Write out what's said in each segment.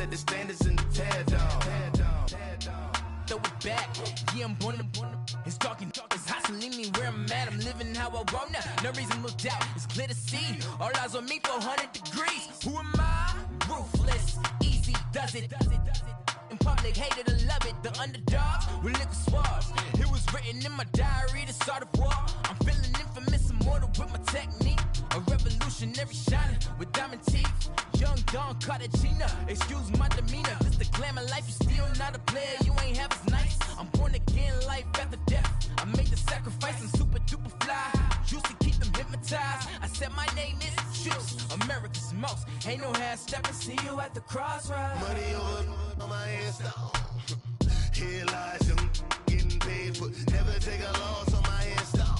set the standards in the tear down. Throw it back, yeah, I'm born to. It's dark and it's hot, so leave me where I'm at. I'm living how I want now. No reason to look doubt. It's clear to see. All eyes on me, 400 degrees. Who am I? Ruthless, easy does it. In public, hated or love it. The underdogs with liquor swabs. It was written in my diary to start a war. I'm feeling infamous, immortal with my technique. A revolutionary shining with diamond teeth. Young Don Cartagena, excuse my demeanor. This the glamour life, you still not a player. You ain't half as nice. I'm born again, life after death. I made the sacrifice, I'm super duper fly. Used to keep them hypnotized. I said my name is Juice, America's most. Ain't no half stepping. See you at the crossroads. Money over on my headstone. Here lies young getting paid for. Never take a loss on my headstone.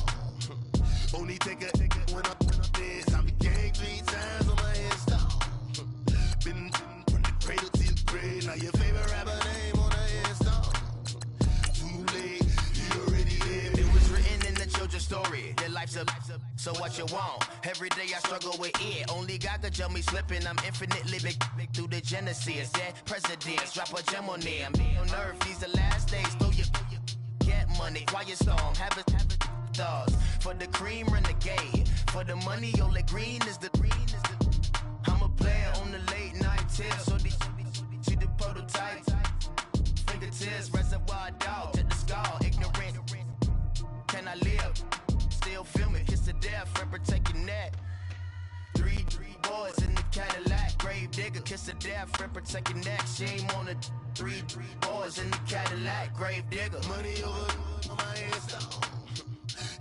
Only take a when I'm dead. I became 3 times on my headstone. Been from the cradle to the grave. Now your favorite rapper name on the headstone. Too late, you already lived. It was written in the children's story. Their life's a so what you want? Every day I struggle with it. Only God could jump me slipping. I'm infinitely big through the genesis. Dead presidents, drop a gem on them. On earth, these the last days. Throw your get money, quiet storm. Have it thoughts. For the cream, renegade. For the money, Ole Green is the I'm a player on the late night tip. So see the prototype. Fingertips, reservoir dog. To the skull, ignorant. Can I live? Still film it, kiss to death, rep protecting that. Three boys in the Cadillac, grave digger, kiss to death, rep protecting that. Shame on the three boys in the Cadillac, grave digger. Money over on my headstone.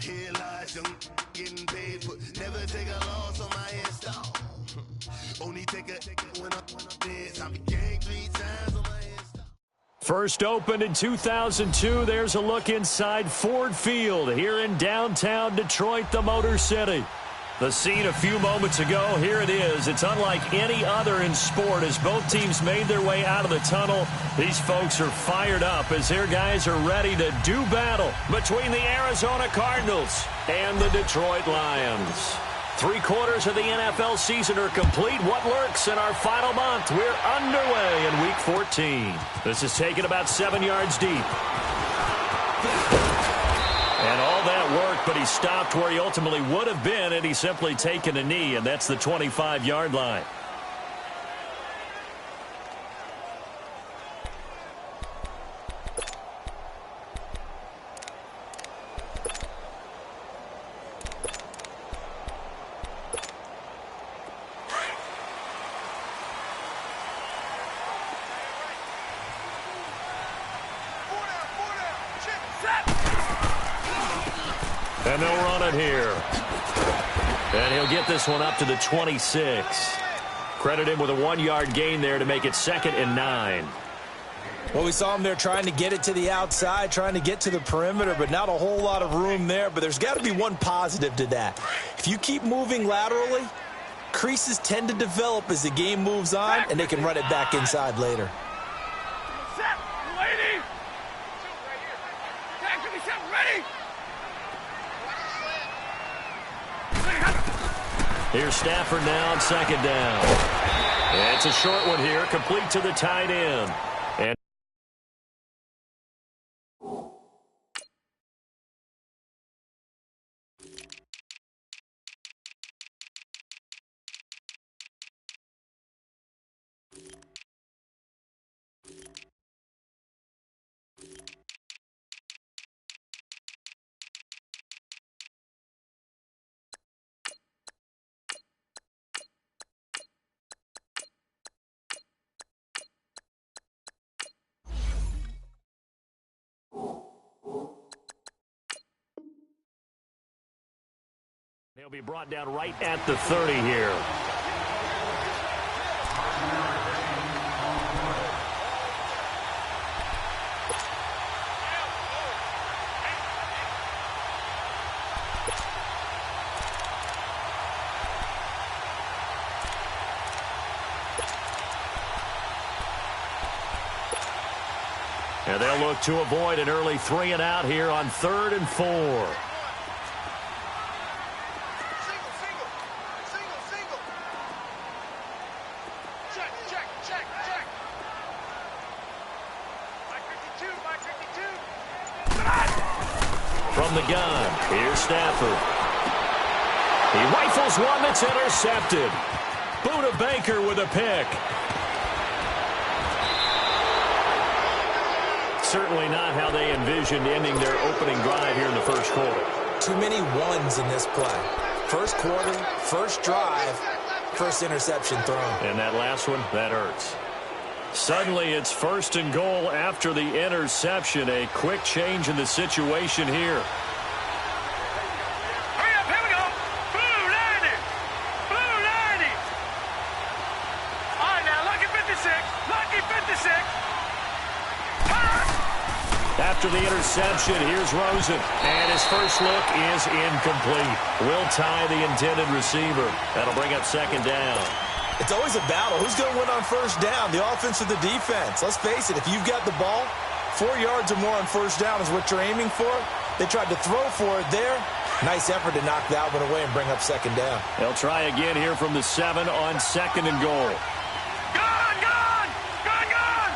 Here lies young, getting paid for. Never take a loss on my headstone. Only take a when I'm dead. I became 3 times on my headstone. First opened in 2002. There's a look inside Ford Field here in downtown Detroit, the Motor City. The scene a few moments ago, here it is. It's unlike any other in sport as both teams made their way out of the tunnel. These folks are fired up as their guys are ready to do battle between the Arizona Cardinals and the Detroit Lions. 3/4 of the NFL season are complete. What lurks in our final month? We're underway in Week 14. This is taken about 7 yards deep. And all that work, but he stopped where he ultimately would have been had he simply taken a knee, and that's the 25-yard line. And they'll run it here. And he'll get this one up to the 26. Credit him with a 1-yard gain there to make it 2nd and 9. Well, we saw him there trying to get it to the outside, trying to get to the perimeter, but not a whole lot of room there. But there's got to be one positive to that. If you keep moving laterally, creases tend to develop as the game moves on, and they can run it back inside later. Here's Stafford now on 2nd down. And it's a short one here, complete to the tight end. And he'll be brought down right at the 30 here. And they'll look to avoid an early 3 and out here on 3rd and 4. From the gun, here's Stafford. He rifles one that's intercepted. Buda Baker with a pick. Certainly not how they envisioned ending their opening drive here in the first quarter. Too many ones in this play. First quarter, first drive, first interception thrown. And that last one, that hurts. Suddenly it's 1st and goal after the interception. A quick change in the situation here. Hurry up, here we go. Blue 90. Blue 90. All right, now, lucky 56. Lucky 56. After the interception, here's Rosen. And his first look is incomplete. Will tie the intended receiver. That'll bring up 2nd down. It's always a battle. Who's going to win on 1st down, the offense or the defense? Let's face it, if you've got the ball, 4 yards or more on 1st down is what you're aiming for. They tried to throw for it there. Nice effort to knock that one away and bring up 2nd down. They'll try again here from the 7 on 2nd and goal. Gone, gone, gone, gone.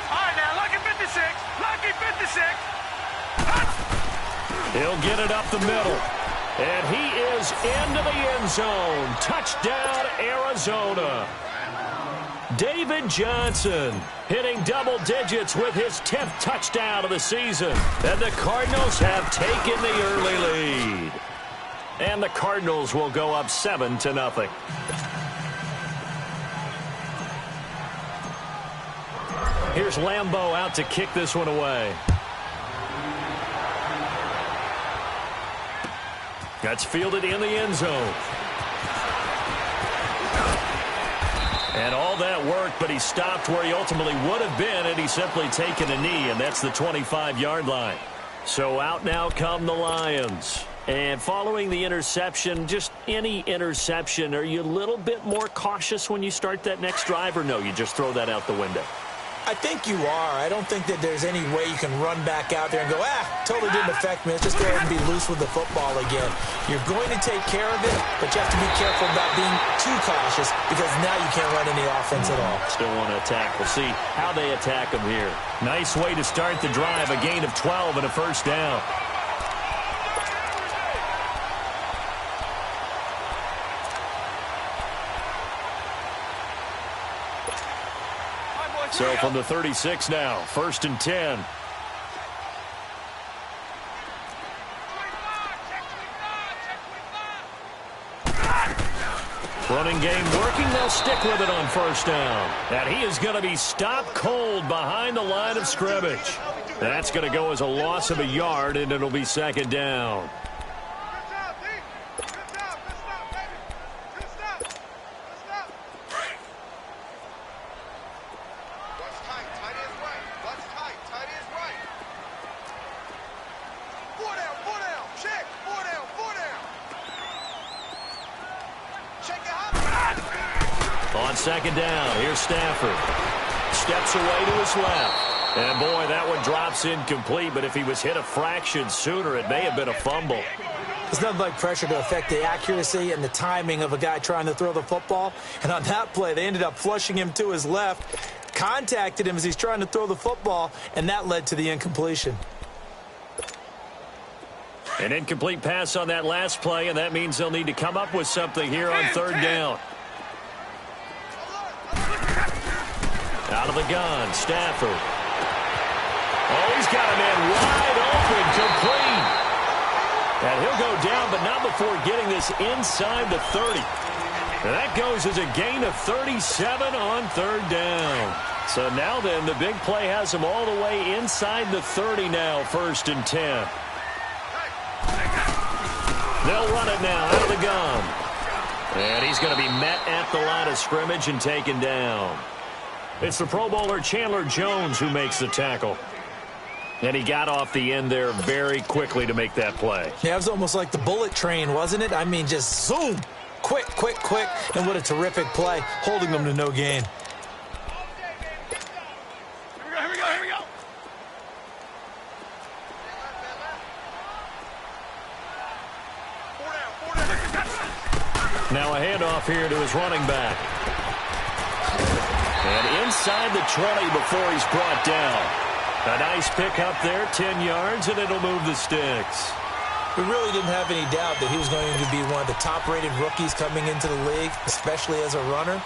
All right, now, lucky 56. Lucky 56. He'll get it up the middle. And he is into the end zone. Touchdown, Arizona. David Johnson hitting double digits with his 10th touchdown of the season. And the Cardinals have taken the early lead. And the Cardinals will go up 7-0. Here's Lambeau out to kick this one away. That's fielded in the end zone. And all that work, but he stopped where he ultimately would have been had he simply taken a knee, and that's the 25-yard line. So out now come the Lions. And following the interception, just any interception, are you a little bit more cautious when you start that next drive, or no, you just throw that out the window? I think you are. I don't think that there's any way you can run back out there and go, totally didn't affect me. Let's just go ahead and be loose with the football again. You're going to take care of it, but you have to be careful about being too cautious because now you can't run any offense at all. Still want to attack. We'll see how they attack them here. Nice way to start the drive. A gain of 12 and a 1st down. So from the 36 now, 1st and 10. Running game working. They'll stick with it on 1st down. And he is going to be stopped cold behind the line of scrimmage. That's going to go as a loss of a yard, and it'll be 2nd down. On 2nd down, here's Stafford. Steps away to his left. And boy, that one drops incomplete, but if he was hit a fraction sooner, it may have been a fumble. There's nothing like pressure to affect the accuracy and the timing of a guy trying to throw the football. And on that play, they ended up flushing him to his left, contacted him as he's trying to throw the football, and that led to the incompletion. An incomplete pass on that last play, and that means they'll need to come up with something here on 3rd down. Out of the gun, Stafford. Oh, he's got a man wide open, complete. And he'll go down, but not before getting this inside the 30. And that goes as a gain of 37 on 3rd down. So now then, the big play has him all the way inside the 30 now, 1st and 10. They'll run it now out of the gun. And he's going to be met at the line of scrimmage and taken down. It's the Pro Bowler Chandler Jones who makes the tackle. And he got off the end there very quickly to make that play. Yeah, it was almost like the bullet train, wasn't it? I mean, just zoom. Quick, quick, quick. And what a terrific play, holding them to no gain. Here we go, here we go. Now a handoff here to his running back. And inside the 20 before he's brought down. A nice pick up there, 10 yards, and it'll move the sticks. We really didn't have any doubt that he was going to be one of the top-rated rookies coming into the league, especially as a runner.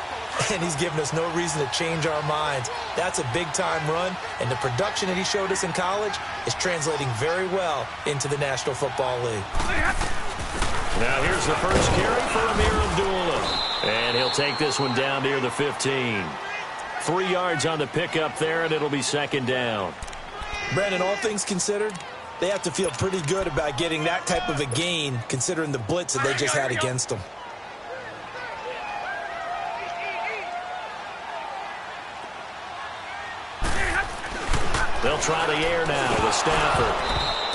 And he's given us no reason to change our minds. That's a big-time run, and the production that he showed us in college is translating very well into the National Football League. Now here's the first carry for Ameer Abdullah. And he'll take this one down near the 15. 3 yards on the pickup there, and it'll be second down. Brandon, all things considered, they have to feel pretty good about getting that type of a gain, considering the blitz that they just had against them. They'll try the air now with Stafford.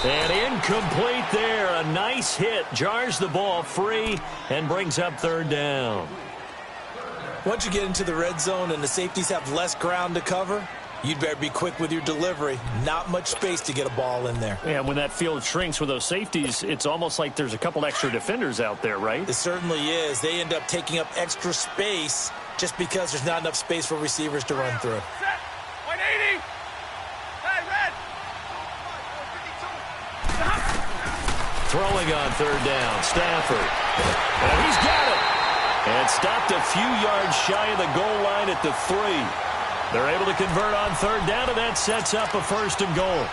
And incomplete there. A nice hit. Jars the ball free and brings up third down. Once you get into the red zone and the safeties have less ground to cover, you'd better be quick with your delivery. Not much space to get a ball in there. Yeah, when that field shrinks with those safeties, it's almost like there's a couple extra defenders out there, right? It certainly is. They end up taking up extra space just because there's not enough space for receivers to run through. Set. 180. Hey, red. Throwing on third down, Stafford. And he's got it. And stopped a few yards shy of the goal line at the 3. They're able to convert on third down, and that sets up a first and goal.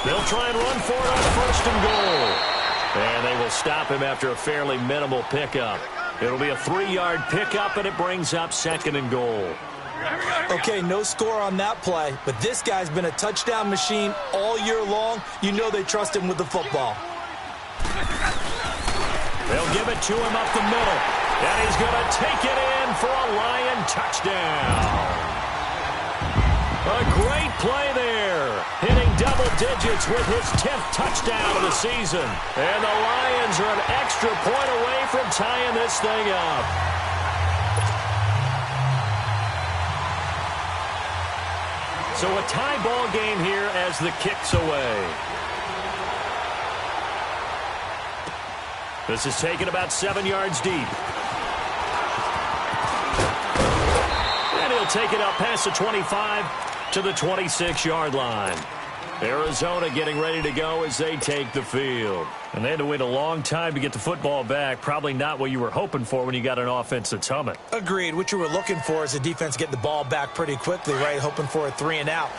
They'll try and run for it on first and goal. And they will stop him after a fairly minimal pickup. It'll be a 3-yard pickup, and it brings up second and goal. Okay, no score on that play, but this guy's been a touchdown machine all year long. You know they trust him with the football. They'll give it to him up the middle, and he's going to take it in for a Lion touchdown. A great play there, hitting double digits with his 10th touchdown of the season. And the Lions are an extra point away from tying this thing up. So a tie ball game here as the kick's away. This is taken about 7 yards deep. And he'll take it up past the 25 to the 26-yard line. Arizona getting ready to go as they take the field. And they had to wait a long time to get the football back. Probably not what you were hoping for when you got an offense that's humming. Agreed. What you were looking for is the defense getting the ball back pretty quickly, right? Hoping for a 3-and-out.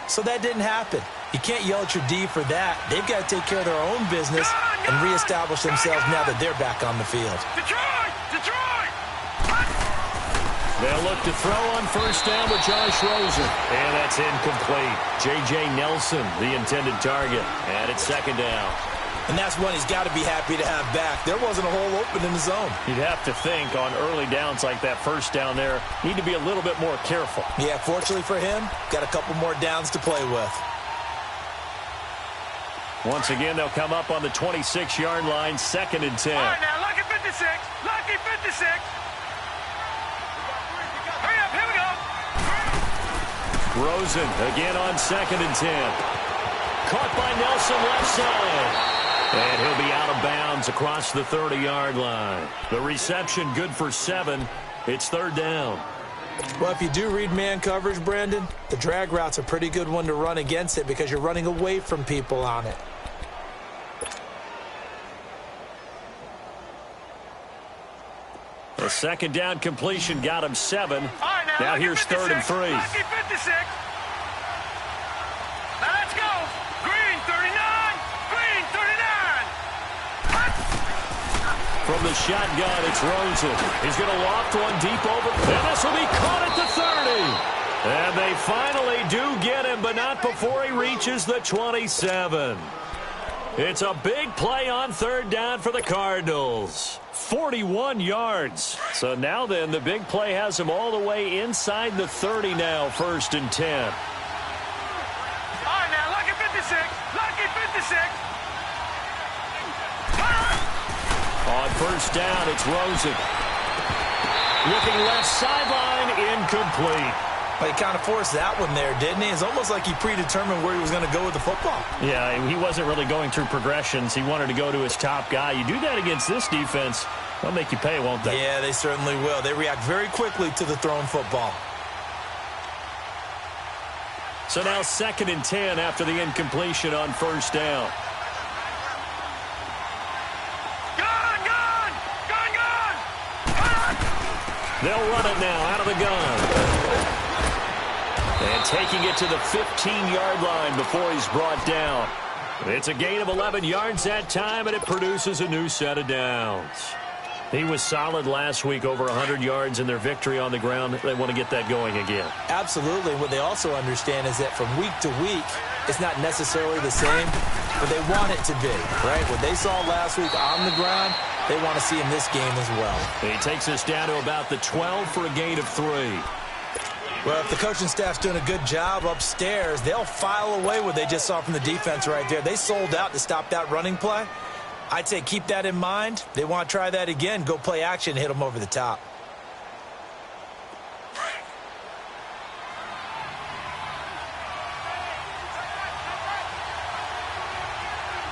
So that didn't happen. You can't yell at your D for that. They've got to take care of their own business and reestablish themselves now that they're back on the field. Detroit! Detroit! They'll look to throw on first down with Josh Rosen. And that's incomplete. J.J. Nelson, the intended target. And it's second down. And that's one he's got to be happy to have back. There wasn't a hole open in the zone. You'd have to think on early downs like that first down there, need to be a little bit more careful. Yeah, fortunately for him, got a couple more downs to play with. Once again, they'll come up on the 26-yard line, second and 10. All right, now, lucky 56. Lucky 56. Hurry up, here we go. Rosen again on second and 10. Caught by Nelson left side. And he'll be out of bounds across the 30-yard line. The reception good for 7. It's third down. Well, if you do read man coverage, Brandon, the drag route's a pretty good one to run against it because you're running away from people on it. The second down completion got him 7. All right, Now here's 56. third and 3. Lucky 56. Now let's go. Green 39. Green 39. From the shotgun, it's Rosen. He's going to loft one deep over. And this will be caught at the 30. And they finally do get him, but not before he reaches the 27. It's a big play on third down for the Cardinals. 41 yards. So now then, the big play has him all the way inside the 30 now, first and 10. All right, now, lucky 56. Lucky 56. On first down, it's Rosen. Looking left sideline, incomplete. But he kind of forced that one there, didn't he? It's almost like he predetermined where he was going to go with the football. Yeah, he wasn't really going through progressions. He wanted to go to his top guy. You do that against this defense, they'll make you pay, won't they? Yeah, they certainly will. They react very quickly to the thrown football. So now 2nd and 10 after the incompletion on first down. They'll run it now out of the gun. And taking it to the 15-yard line before he's brought down. It's a gain of 11 yards that time, and it produces a new set of downs. He was solid last week, over 100 yards in their victory on the ground. They want to get that going again. Absolutely. What they also understand is that from week to week, it's not necessarily the same, but they want it to be, right? What they saw last week on the ground, they want to see in this game as well. He takes us down to about the 12 for a gain of 3. Well, if the coaching staff's doing a good job upstairs, they'll file away what they just saw from the defense right there. They sold out to stop that running play. I'd say keep that in mind. They want to try that again. Go play action, hit them over the top.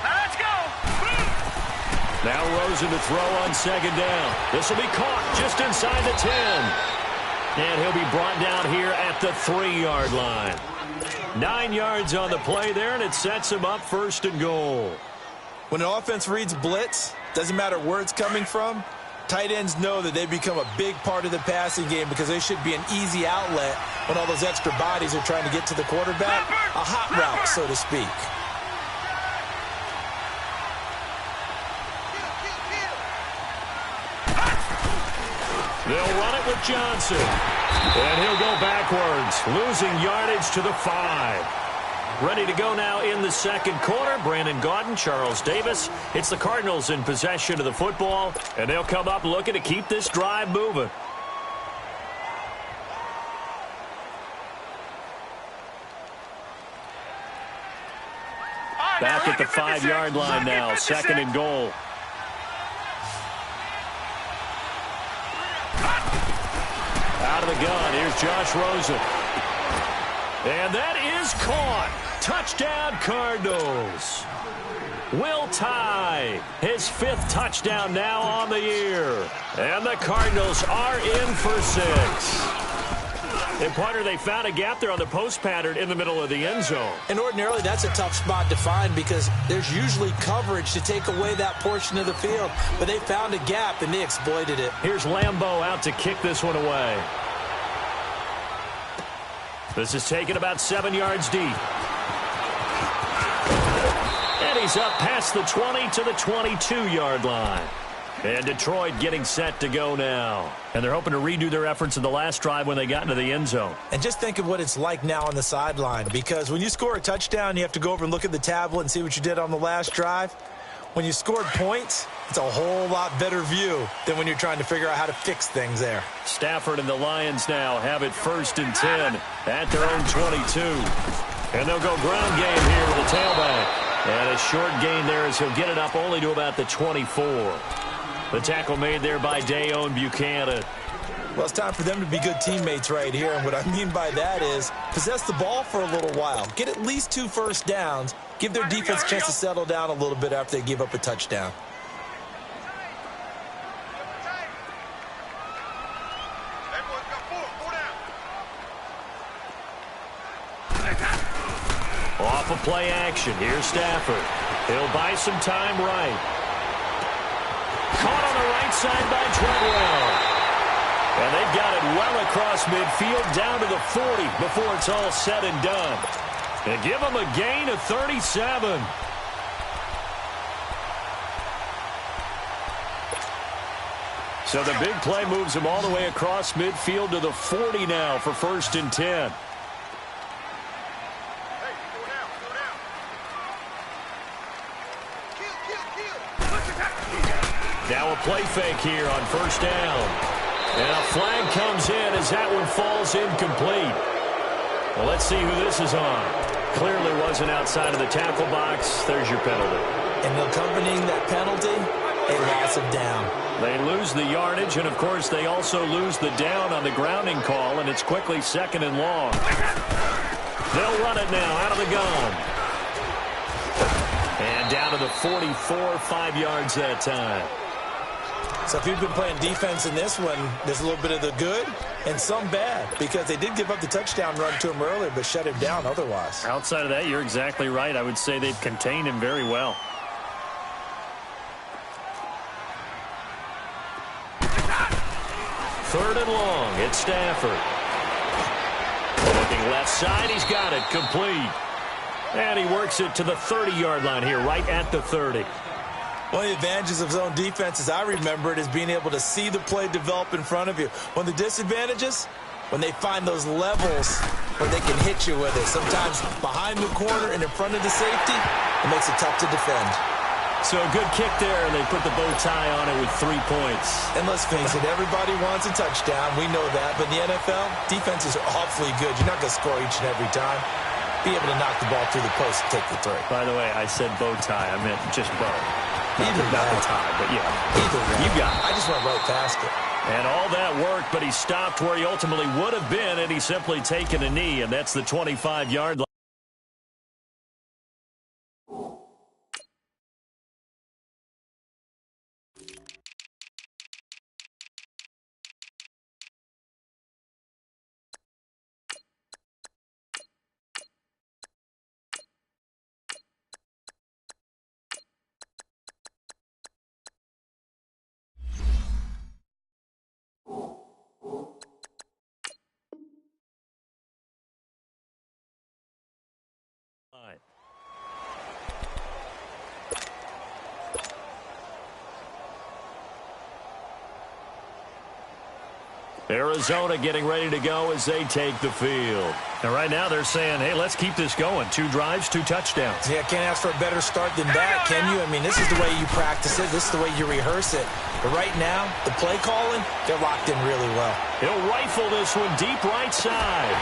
Let's go. Now Rosen to throw on 2nd down. This will be caught just inside the 10. And he'll be brought down here at the 3-yard line. 9 yards on the play there, and it sets him up 1st and goal. When an offense reads blitz, doesn't matter where it's coming from, tight ends know that they become a big part of the passing game because they should be an easy outlet when all those extra bodies are trying to get to the quarterback. A hot route, so to speak. They'll run it with Johnson. And he'll go backwards, losing yardage to the 5. Ready to go now in the 2nd quarter. Brandon Gaudin, Charles Davis. It's the Cardinals in possession of the football, and they'll come up looking to keep this drive moving. Back at the 5-yard line now, 2nd and goal. Out of the gun, here's Josh Rosen. And that is caught. Touchdown, Cardinals. Will Tye, his 5th touchdown now on the year. And the Cardinals are in for 6. And, partner, they found a gap there on the post pattern in the middle of the end zone. And ordinarily, that's a tough spot to find because there's usually coverage to take away that portion of the field. But they found a gap, and they exploited it. Here's Lambeau out to kick this one away. This is taken about 7 yards deep. And he's up past the 20 to the 22-yard line. And Detroit getting set to go now. And they're hoping to redo their efforts in the last drive when they got into the end zone. And just think of what it's like now on the sideline, because when you score a touchdown, you have to go over and look at the tablet and see what you did on the last drive. When you scored points, it's a whole lot better view than when you're trying to figure out how to fix things there. Stafford and the Lions now have it 1st and 10 at their own 22. And they'll go ground game here with the tailback. And a short gain there as he'll get it up only to about the 24. The tackle made there by Dayon Buchanan. Well, it's time for them to be good teammates right here. And what I mean by that is possess the ball for a little while. Get at least 2 first downs. Give their defense a chance to settle down a little bit after they give up a touchdown. Off of play action. Here's Stafford. He'll buy some time right. Caught on the right side by Treadwell. And they've got it well across midfield down to the 40 before it's all said and done. And give them a gain of 37. So the big play moves them all the way across midfield to the 40 now for 1st and 10. Now a play fake here on 1st down. And a flag comes in as that one falls incomplete. Well, let's see who this is on. Clearly wasn't outside of the tackle box. There's your penalty. And accompanying that penalty, a loss of down. They lose the yardage, and, of course, they also lose the down on the grounding call, and it's quickly 2nd and long. They'll run it now out of the gun. And down to the 44, 5 yards that time. So if you've been playing defense in this one, there's a little bit of the good and some bad, because they did give up the touchdown run to him earlier but shut him down otherwise. Outside of that, you're exactly right. I would say they've contained him very well. Third and long. It's Stafford. Looking left side. He's got it. Complete. And he works it to the 30-yard line here, right at the 30. One of the advantages of zone defense, as I remember it, is being able to see the play develop in front of you. One of the disadvantages, when they find those levels where they can hit you with it. Sometimes behind the corner and in front of the safety, it makes it tough to defend. So a good kick there, and they put the bow tie on it with 3 points. And let's face it, everybody wants a touchdown. We know that. But in the NFL, defenses are awfully good. You're not going to score each and every time. Be able to knock the ball through the post and take the 3. By the way, I said bow tie. I meant just bow. Either not the tie, but yeah. Either way. You got it. I just went right past it. And all that worked, but he stopped where he ultimately would have been, and he's simply taken a knee, and that's the 25-yard line. Arizona getting ready to go as they take the field. And right now they're saying, hey, let's keep this going. 2 drives, 2 touchdowns. Yeah, can't ask for a better start than that, can you? I mean, this is the way you practice it. This is the way you rehearse it. But right now, the play calling, they're locked in really well. He'll rifle this one deep right side.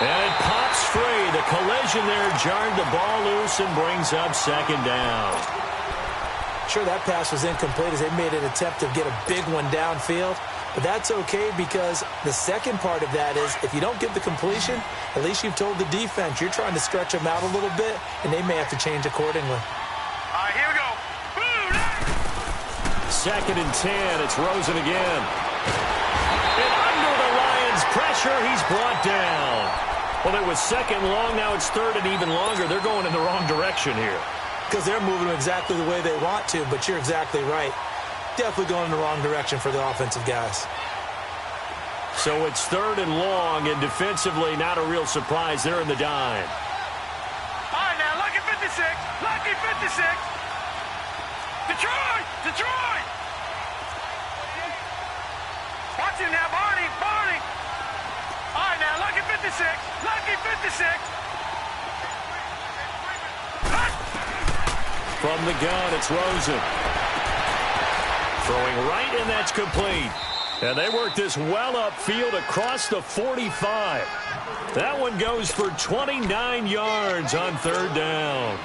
And it pops free. The collision there jarred the ball loose and brings up 2nd down. Sure, that pass was incomplete as they made an attempt to get a big one downfield. But that's okay, because the second part of that is if you don't get the completion, at least you've told the defense you're trying to stretch them out a little bit, and they may have to change accordingly. All right, here we go. 2nd and 10. It's Rosen again. And under the Lions' pressure, he's brought down. Well, it was 2nd long. Now it's 3rd and even longer. They're going in the wrong direction here. Because they're moving exactly the way they want to, but you're exactly right. Definitely going in the wrong direction for the offensive guys. So it's 3rd and long, and defensively, not a real surprise. They're in the dime. All right, now, lucky 56. Lucky 56. Detroit! Detroit! Watch him now, Barney. Barney! All right, now, lucky 56. Lucky 56. From the gun, it's Rosen. Throwing right, and that's complete. And they work this well upfield across the 45. That one goes for 29 yards on 3rd down.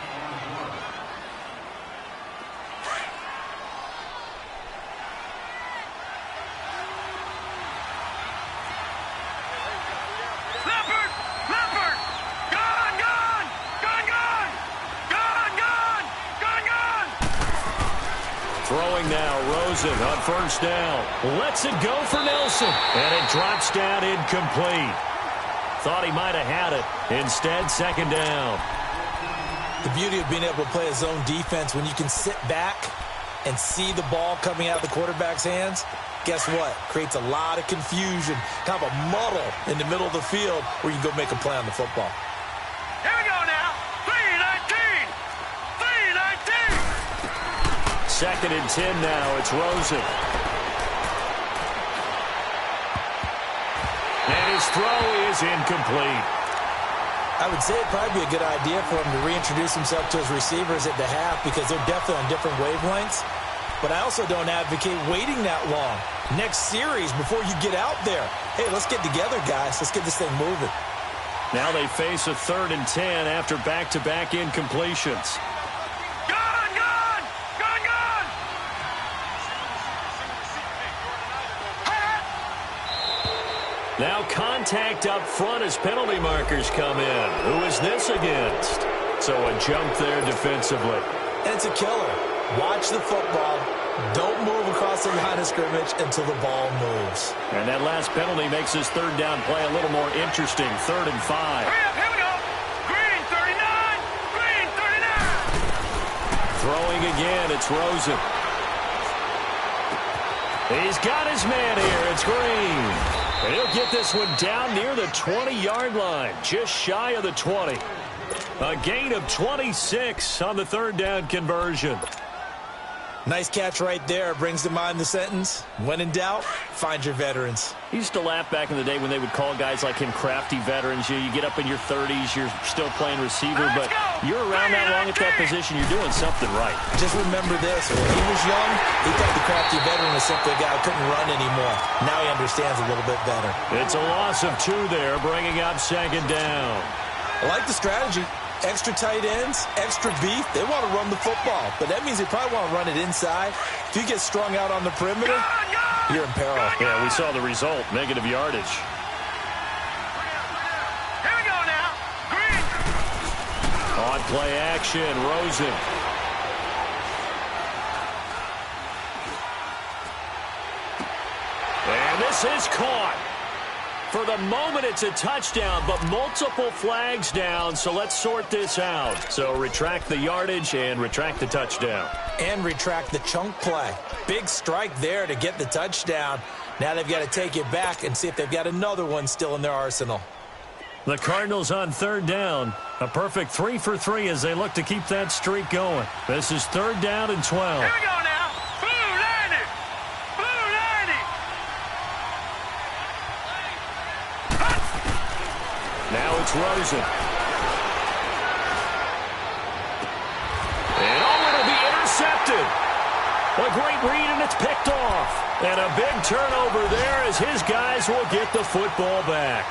Throwing now, Rosen on 1st down. Lets it go for Nelson. And it drops down incomplete. Thought he might have had it. Instead, 2nd down. The beauty of being able to play a zone defense, when you can sit back and see the ball coming out of the quarterback's hands, guess what? Creates a lot of confusion, kind of a muddle in the middle of the field where you can go make a play on the football. Here we go now. 3-19. 3-19. 2nd and 10 now. It's Rosen. And his throw is incomplete. I would say it'd probably be a good idea for him to reintroduce himself to his receivers at the half, because they're definitely on different wavelengths. But I also don't advocate waiting that long. Next series, before you get out there, hey, let's get together, guys. Let's get this thing moving. Now they face a 3rd and 10 after back-to-back incompletions. Gun! Gun! Gun! Gun! Now contact up front as penalty markers come in. Who is this against? So a jump there defensively. And it's a killer. Watch the football. Don't move across the line of scrimmage until the ball moves. And that last penalty makes his third down play a little more interesting. 3rd and 5. Hurry up, here we go. Green 39. Green 39. Throwing again, it's Rosen. He's got his man here. It's Green. And he'll get this one down near the 20-yard line, just shy of the 20. A gain of 26 on the 3rd down conversion. Nice catch right there. Brings to mind the sentence, when in doubt, find your veterans. I used to laugh back in the day when they would call guys like him crafty veterans. You get up in your 30s, you're still playing receiver, but you're around that long at that position, you're doing something right. Just remember this, when he was young, he thought the crafty veteran was simply a guy who couldn't run anymore. Now he understands a little bit better. It's a loss of 2 there, bringing up 2nd down. I like the strategy. Extra tight ends, extra beef. They want to run the football, but that means they probably want to run it inside. If you get strung out on the perimeter, you're in peril. Yeah, we saw the result, negative yardage. Here we go now. Green. On play action, Rosen. And this is caught. For the moment, it's a touchdown, but multiple flags down, so let's sort this out. So retract the yardage and retract the touchdown. And retract the chunk play. Big strike there to get the touchdown. Now they've got to take it back and see if they've got another one still in their arsenal. The Cardinals on 3rd down. A perfect 3 for 3 as they look to keep that streak going. This is 3rd down and 12. Here we go now. Blue 90. Blue 90. Now it's Rosen. And it'll be intercepted. A great read, and it's picked off. And a big turnover there as his guys will get the football back.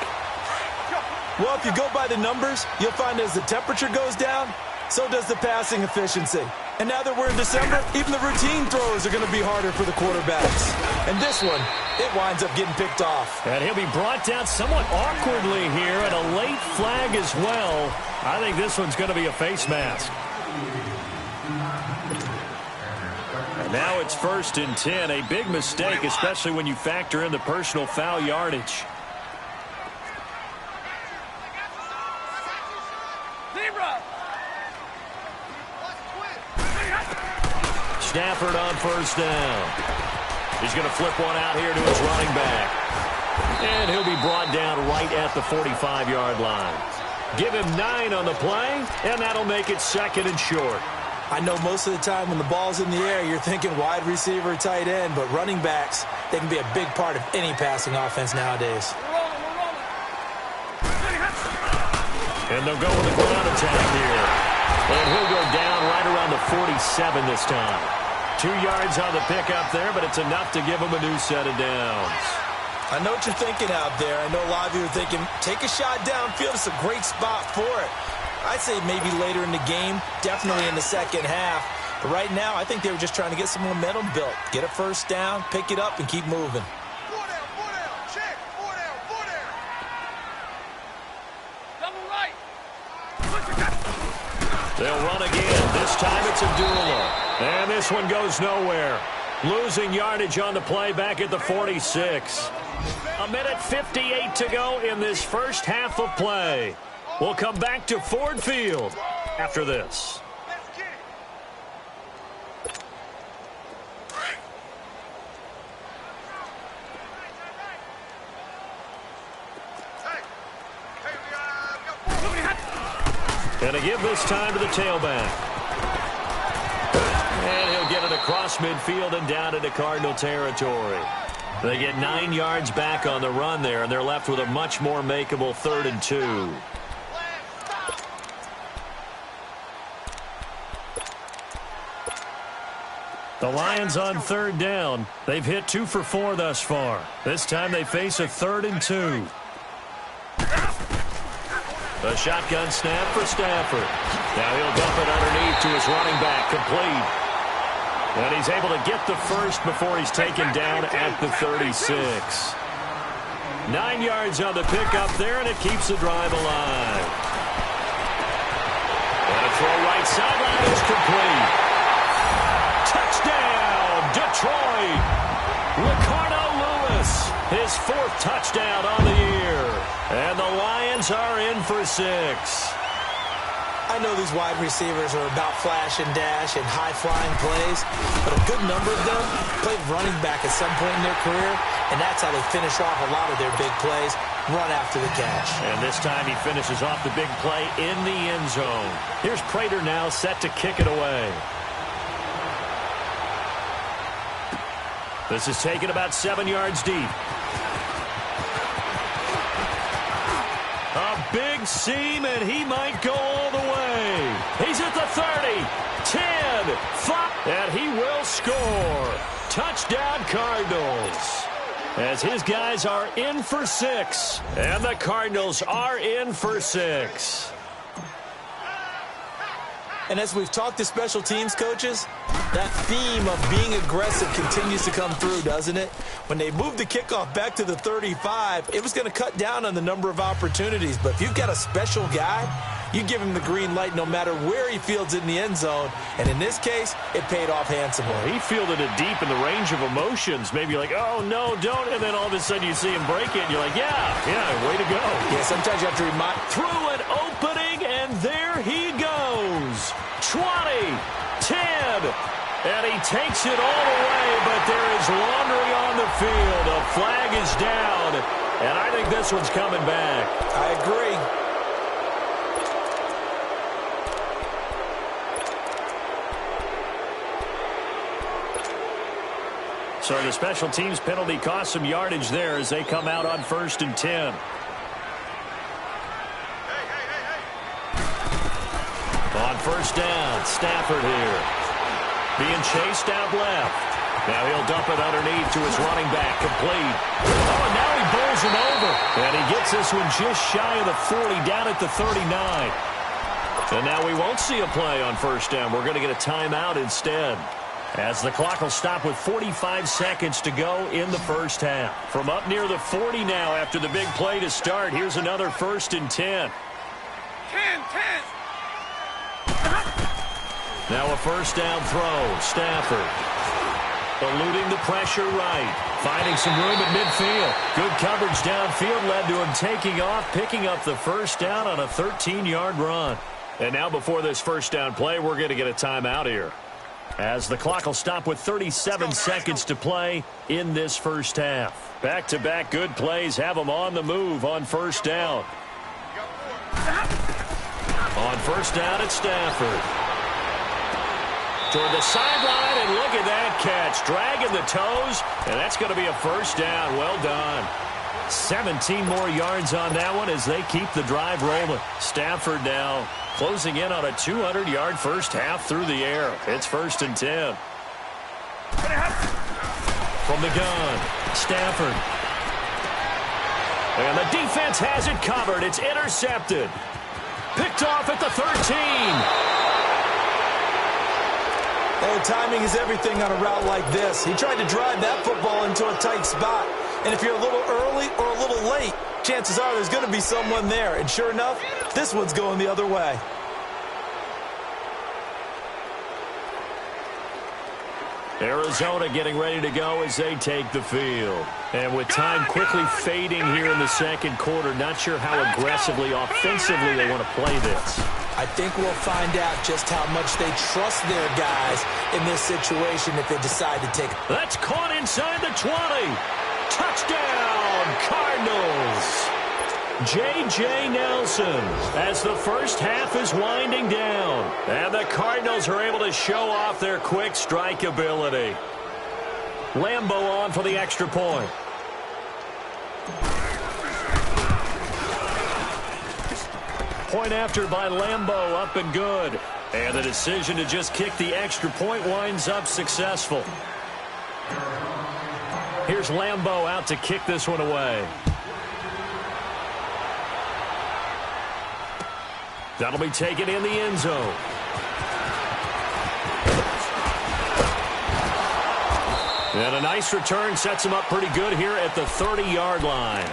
Well, if you go by the numbers, you'll find as the temperature goes down, so does the passing efficiency. And now that we're in December, even the routine throws are going to be harder for the quarterbacks. And this one, it winds up getting picked off. And he'll be brought down somewhat awkwardly here, and a late flag as well. I think this one's going to be a face mask. And now it's 1st and 10, a big mistake, especially when you factor in the personal foul yardage. Stafford on 1st down. He's going to flip one out here to his running back. And he'll be brought down right at the 45-yard line. Give him 9 on the play, and that'll make it 2nd and short. I know most of the time when the ball's in the air, you're thinking wide receiver, tight end, but running backs, they can be a big part of any passing offense nowadays. And they'll go with the ground attack here. And he'll go down right around the 47 this time. 2 yards on the pickup there, but it's enough to give him a new set of downs. I know what you're thinking out there. I know a lot of you are thinking, take a shot downfield. It's a great spot for it. I'd say maybe later in the game, definitely in the second half. But right now, I think they were just trying to get some momentum built. Get a first down, pick it up, and keep moving. 4 down, check. 4 down, 4 down. Double right. They'll run again. This time it's Abdullah. And this one goes nowhere. Losing yardage on the play back at the 46. 1:58 to go in this first half of play. We'll come back to Ford Field after this. And a give this time to the tailback. And he'll get it across midfield and down into Cardinal territory. They get 9 yards back on the run there, and they're left with a much more makeable 3rd and 2. The Lions on 3rd down. They've hit 2 for 4 thus far. This time they face a 3rd and 2. A shotgun snap for Stafford. Now he'll dump it underneath to his running back, complete. And he's able to get the first before he's taken down at the 36. 9 yards on the pickup there, and it keeps the drive alive. And a throw right sideline is complete. Touchdown, Detroit. Ricardo Louis, his 4th touchdown on the year. And the Lions are in for 6. I know these wide receivers are about flash and dash and high-flying plays, but a good number of them played running back at some point in their career, and that's how they finish off a lot of their big plays, run after the catch. And this time he finishes off the big play in the end zone. Here's Prater now set to kick it away. This is taken about 7 yards deep. A big seam, and he might go all the way. He's at the 30, 10, 5, and he will score. Touchdown, Cardinals. As his guys are in for 6, and the Cardinals are in for 6. And as we've talked to special teams coaches, that theme of being aggressive continues to come through, doesn't it? When they moved the kickoff back to the 35, it was going to cut down on the number of opportunities. But if you've got a special guy, you give him the green light no matter where he fields it in the end zone. And in this case, it paid off handsomely. Well, he fielded it deep in the range of emotions. Maybe you're like, oh, no, don't. And then all of a sudden you see him break it, and you're like, yeah, way to go. Yeah, sometimes you have to remind. Through an opening, and there he goes. 20, 10, and he takes it all the way, but there is laundry on the field. A flag is down, and I think this one's coming back. I agree. So the special teams penalty cost some yardage there as they come out on 1st and 10. On 1st down, Stafford here. Being chased out left. Now he'll dump it underneath to his running back, complete. Oh, and now he bowls him over. And he gets this one just shy of the 40, down at the 39. And now we won't see a play on 1st down. We're going to get a timeout instead, as the clock will stop with 45 seconds to go in the 1st half. From up near the 40 now after the big play to start, here's another 1st and 10. 10. Now a 1st down throw. Stafford eluding the pressure right. Finding some room at midfield. Good coverage downfield led to him taking off, picking up the 1st down on a 13-yard run. And now before this 1st down play, we're going to get a timeout here, as the clock will stop with 37 seconds to play in this 1st half. Back-to-back good plays have them on the move on 1st down. On 1st down, it's Stafford. Toward the sideline, and look at that catch. Dragging the toes, and that's going to be a 1st down. Well done. 17 more yards on that one as they keep the drive rolling. Stafford now closing in on a 200-yard 1st half through the air. It's 1st and 10. From the gun, Stafford. And the defense has it covered. It's intercepted. Picked off at the 13. Oh, timing is everything on a route like this. He tried to drive that football into a tight spot. And if you're a little early or a little late, chances are there's going to be someone there. And sure enough, this one's going the other way. Arizona getting ready to go as they take the field. And with time quickly fading here in the 2nd quarter, not sure how aggressively, offensively they want to play this. I think we'll find out just how much they trust their guys in this situation if they decide to take it. That's caught inside the 20. Touchdown, Cardinals. J.J. Nelson as the 1st half is winding down. And the Cardinals are able to show off their quick strike ability. Lambeau on for the extra point. Point after by Lambeau, up and good. And the decision to just kick the extra point winds up successful. Here's Lambeau out to kick this one away. That'll be taken in the end zone. And a nice return sets him up pretty good here at the 30-yard line.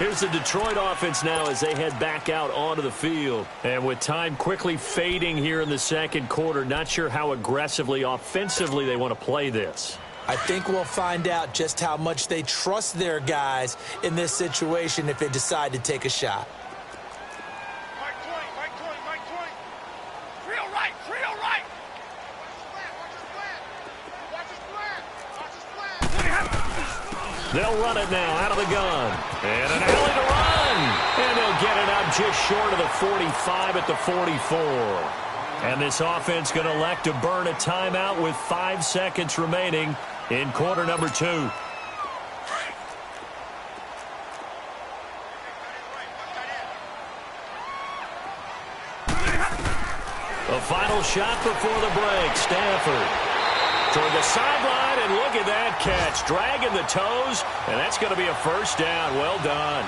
Here's the Detroit offense now as they head back out onto the field. And with time quickly fading here in the second quarter, not sure how aggressively, offensively they want to play this. I think we'll find out just how much they trust their guys in this situation if they decide to take a shot. Mike 20. Real right. Watch his flat. They'll run it now out of the gun. And an alley to run. And they'll get it out just short of the 45 at the 44. And this offense going to elect to burn a timeout with 5 seconds remaining in quarter number 2. The final shot before the break. Stanford toward the sideline, and look at that catch. Dragging the toes, and that's going to be a first down. Well done.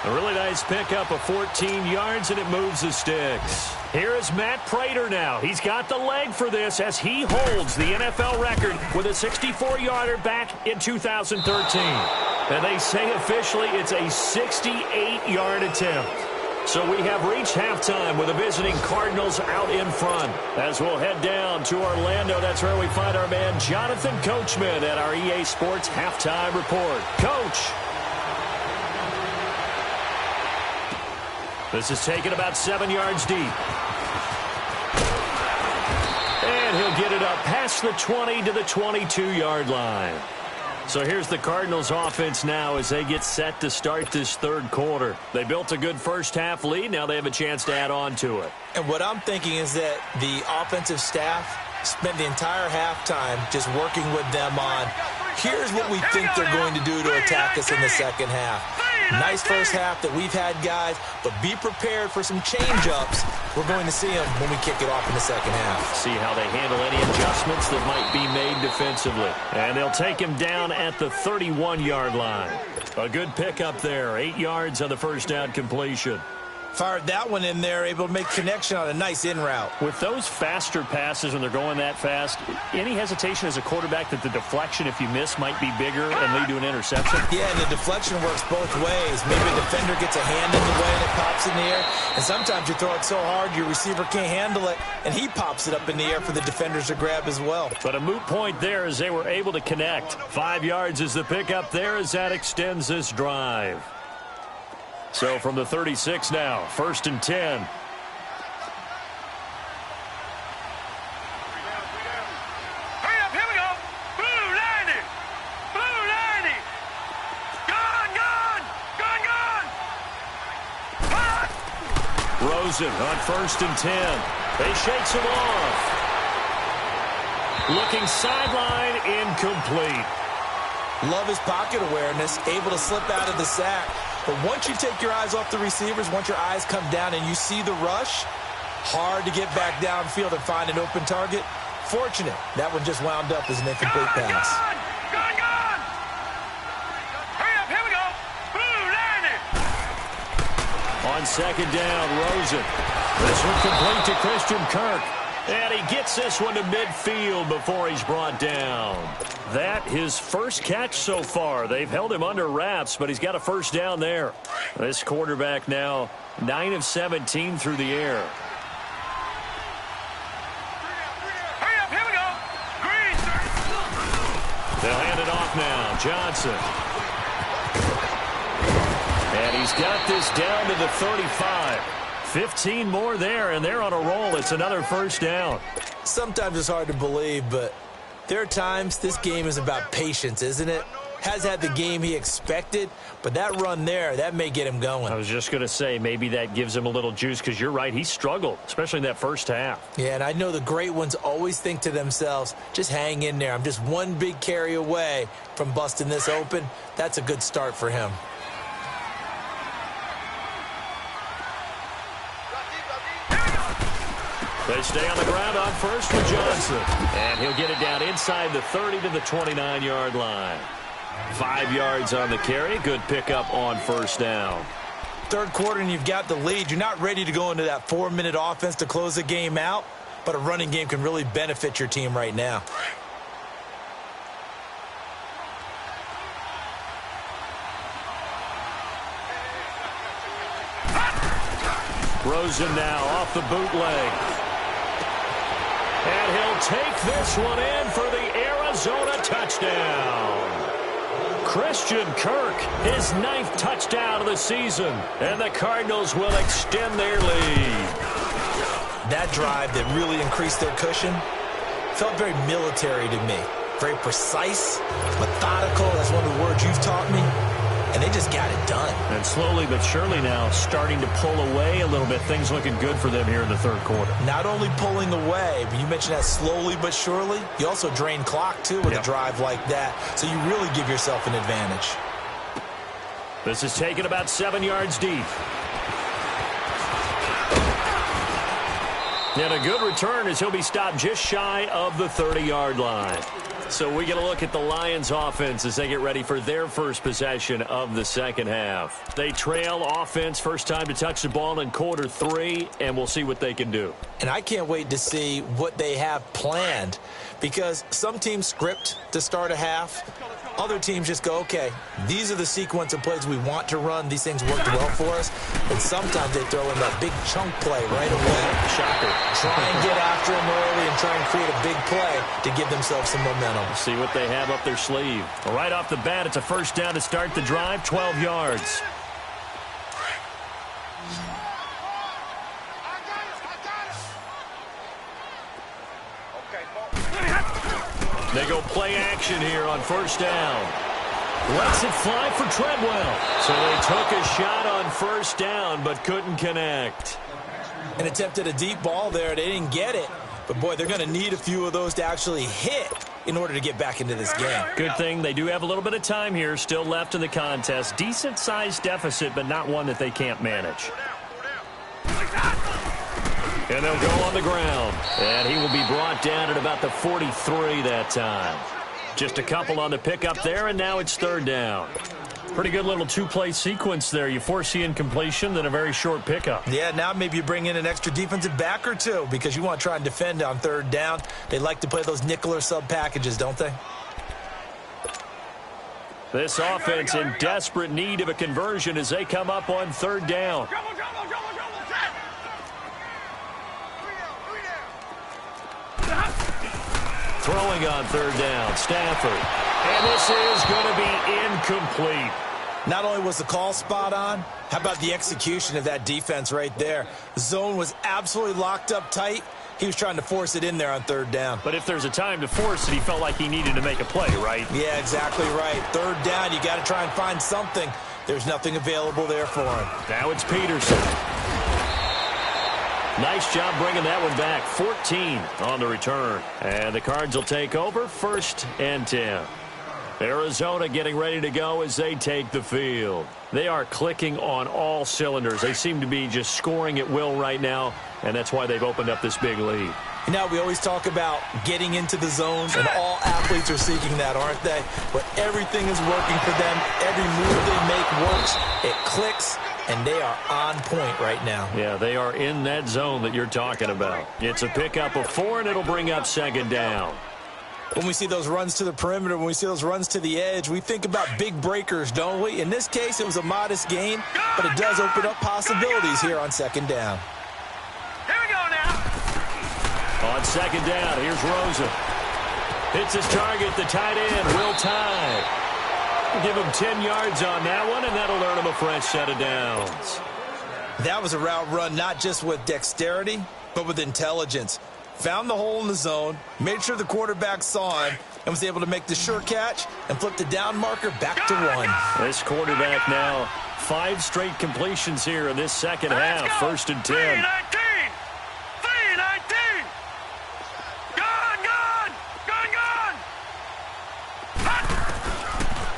A really nice pickup of 14 yards, and it moves the sticks. Here is Matt Prater now. He's got the leg for this as he holds the NFL record with a 64-yarder back in 2013. And they say officially it's a 68-yard attempt. So we have reached halftime with the visiting Cardinals out in front. As we'll head down to Orlando, that's where we find our man Jonathan Coachman at our EA Sports Halftime Report. Coach. This is taken about 7 yards deep. And he'll get it up past the 20 to the 22-yard line. So here's the Cardinals offense now as they get set to start this third quarter. They built a good first half lead. Now they have a chance to add on to it. And what I'm thinking is that the offensive staff spent the entire halftime just working with them on, here's what we think they're going to do to attack us in the second half. Nice first half that we've had, guys, but be prepared for some change-ups. We're going to see them when we kick it off in the second half. See how they handle any adjustments that might be made defensively. And they'll take him down at the 31-yard line. A good pickup there. 8 yards on the first down completion. Fired that one in there, able to make connection on a nice in route. With those faster passes when they're going that fast, any hesitation as a quarterback that the deflection, if you miss, might be bigger and lead to an interception? Yeah, and the deflection works both ways. Maybe a defender gets a hand in the way and it pops in the air, and sometimes you throw it so hard your receiver can't handle it, and he pops it up in the air for the defenders to grab as well. But a moot point there as they were able to connect. 5 yards is the pickup there as that extends this drive. So from the 36 now, 1st and 10. Hurry up, here we go. Blue 90. Gun. Rosen on 1st and 10. They shakes him off. Looking sideline, incomplete. Love his pocket awareness, able to slip out of the sack. But once you take your eyes off the receivers, once your eyes come down and you see the rush, hard to get back downfield and find an open target. Fortunate, that one just wound up as an incomplete pass. Gun. Hurry up, here we go. Blue 90. On 2nd down, Rosen. This one complete to Christian Kirk. And he gets this one to midfield before he's brought down. That his first catch so far. They've held him under wraps, but he's got a first down there. This quarterback now 9 of 17 through the air. Hurry up, here we go. Green. They'll hand it off now. Johnson. And he's got this down to the 35. 15 more there, and they're on a roll. It's another first down. Sometimes it's hard to believe, but there are times this game is about patience, isn't it? Has had the game he expected, but that run there, that may get him going. I was just going to say, maybe that gives him a little juice, because you're right, he struggled, especially in that first half. Yeah, and I know the great ones always think to themselves, just hang in there. I'm just one big carry away from busting this open. That's a good start for him. They stay on the ground on first with Johnson. And he'll get it down inside the 30 to the 29-yard line. 5 yards on the carry. Good pickup on first down. Third quarter and you've got the lead. You're not ready to go into that 4-minute offense to close the game out, but a running game can really benefit your team right now. Rosen now off the bootleg. And he'll take this one in for the Arizona touchdown. Christian Kirk, his 9th touchdown of the season. And the Cardinals will extend their lead. That drive that really increased their cushion felt very military to me. Very precise, methodical. That's one of the words you've taught me. And they just got it done. And slowly but surely now starting to pull away a little bit. Things looking good for them here in the third quarter. Not only pulling away, but you mentioned that slowly but surely. You also drain clock, too, with a drive like that. So you really give yourself an advantage. This is taken about 7 yards deep. And a good return as he'll be stopped just shy of the 30-yard line. So we get a look at the Lions offense as they get ready for their first possession of the second half. They trail offense, first time to touch the ball in quarter 3, and we'll see what they can do. And I can't wait to see what they have planned, because some teams script to start a half. Other teams just go, okay, these are the sequence of plays we want to run. These things worked well for us. And sometimes they throw in that big chunk play right away. Shocker. Try and get after them early and try and create a big play to give themselves some momentum. See what they have up their sleeve. Right off the bat, it's a first down to start the drive, 12 yards. They go play action here on first down. Lets it fly for Treadwell. So they took a shot on first down but couldn't connect. And attempted a deep ball there. They didn't get it. But, boy, they're going to need a few of those to actually hit in order to get back into this game. Good thing they do have a little bit of time here still left in the contest. Decent-sized deficit, but not one that they can't manage. And they'll go on the ground. And he will be brought down at about the 43 that time. Just a couple on the pickup there, and now it's third down. Pretty good little two-play sequence there. You force the incompletion, then a very short pickup. Yeah, now maybe you bring in an extra defensive back or two because you want to try and defend on third down. They like to play those nickel or sub packages, don't they? This offense in desperate need of a conversion as they come up on third down. Throwing on third down, Stafford. And this is going to be incomplete. Not only was the call spot on, how about the execution of that defense right there? The zone was absolutely locked up tight. He was trying to force it in there on third down. But if there's a time to force it, he felt like he needed to make a play, right? Yeah, exactly right. Third down, you got to try and find something. There's nothing available there for him. Now it's Peterson. Nice job bringing that one back. 14 on the return. And the Cards will take over, 1st and 10. Arizona getting ready to go as they take the field. They are clicking on all cylinders. They seem to be just scoring at will right now, and that's why they've opened up this big lead. You know, we always talk about getting into the zone, and all athletes are seeking that, aren't they? But everything is working for them. Every move they make works. It clicks. And they are on point right now. Yeah, they are in that zone that you're talking about. It's a pickup of 4, and it'll bring up second down. When we see those runs to the perimeter, when we see those runs to the edge, we think about big breakers, don't we? In this case, it was a modest gain, but it does open up possibilities here on second down. Here we go now. On second down, here's Rosen. Hits his target, the tight end, Will Tye. Give him 10 yards on that one, and that'll earn him a fresh set of downs. That was a route run not just with dexterity, but with intelligence. Found the hole in the zone, made sure the quarterback saw him, and was able to make the sure catch and flip the down marker back to 1. This quarterback now, 5 straight completions here in this second half, 1st and 10. 3-19.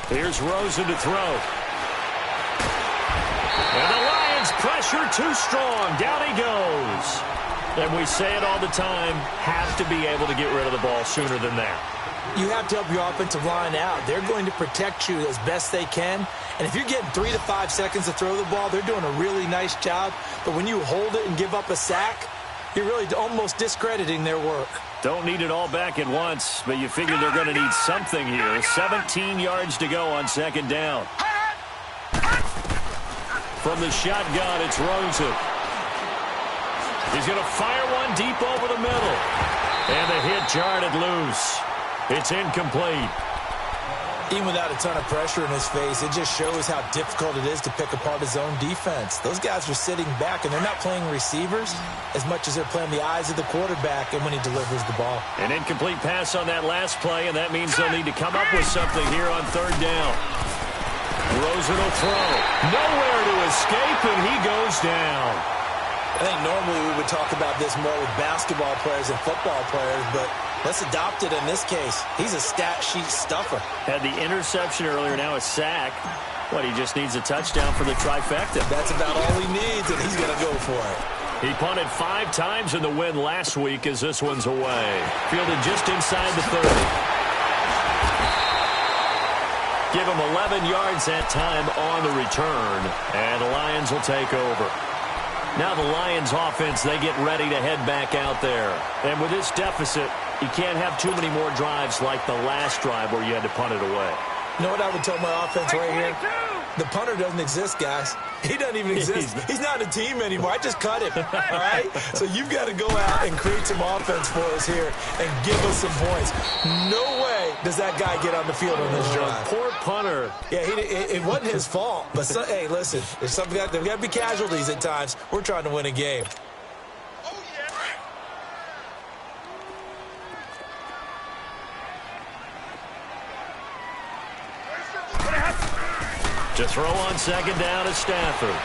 Here's Rosen to throw. And the Lions pressure too strong. Down he goes. And we say it all the time, have to be able to get rid of the ball sooner than that. You have to help your offensive line out. They're going to protect you as best they can. And if you're getting 3 to 5 seconds to throw the ball, they're doing a really nice job. But when you hold it and give up a sack, you're really almost discrediting their work. Don't need it all back at once, but you figure they're going to need something here. 17 yards to go on second down. From the shotgun, it's Rosen. He's going to fire one deep over the middle. And the hit jarred it loose. It's incomplete. Even without a ton of pressure in his face, it just shows how difficult it is to pick apart his own defense. Those guys are sitting back, and they're not playing receivers as much as they're playing the eyes of the quarterback and when he delivers the ball. An incomplete pass on that last play, and that means they'll need to come up with something here on third down. Rosen will throw. Nowhere to escape, and he goes down. I think normally we would talk about this more with basketball players and football players, but let's adopt it in this case. He's a stat sheet stuffer. Had the interception earlier, now a sack. What, he just needs a touchdown for the trifecta. That's about all he needs, and he's going to go for it. He punted 5 times in the win last week as this one's away. Fielded just inside the 30. Give him 11 yards that time on the return, and the Lions will take over. Now the Lions offense, they get ready to head back out there. And with this deficit, you can't have too many more drives like the last drive where you had to punt it away. You know what I would tell my offense right here? The punter doesn't exist, guys. He doesn't even exist. He's not a team anymore. I just cut him, all right? So you've got to go out and create some offense for us here and give us some points. No way does that guy get on the field on this drive. Poor punter. Yeah, it wasn't his fault. But, hey, listen, there's got to be casualties at times. We're trying to win a game. To throw on second down is Stafford.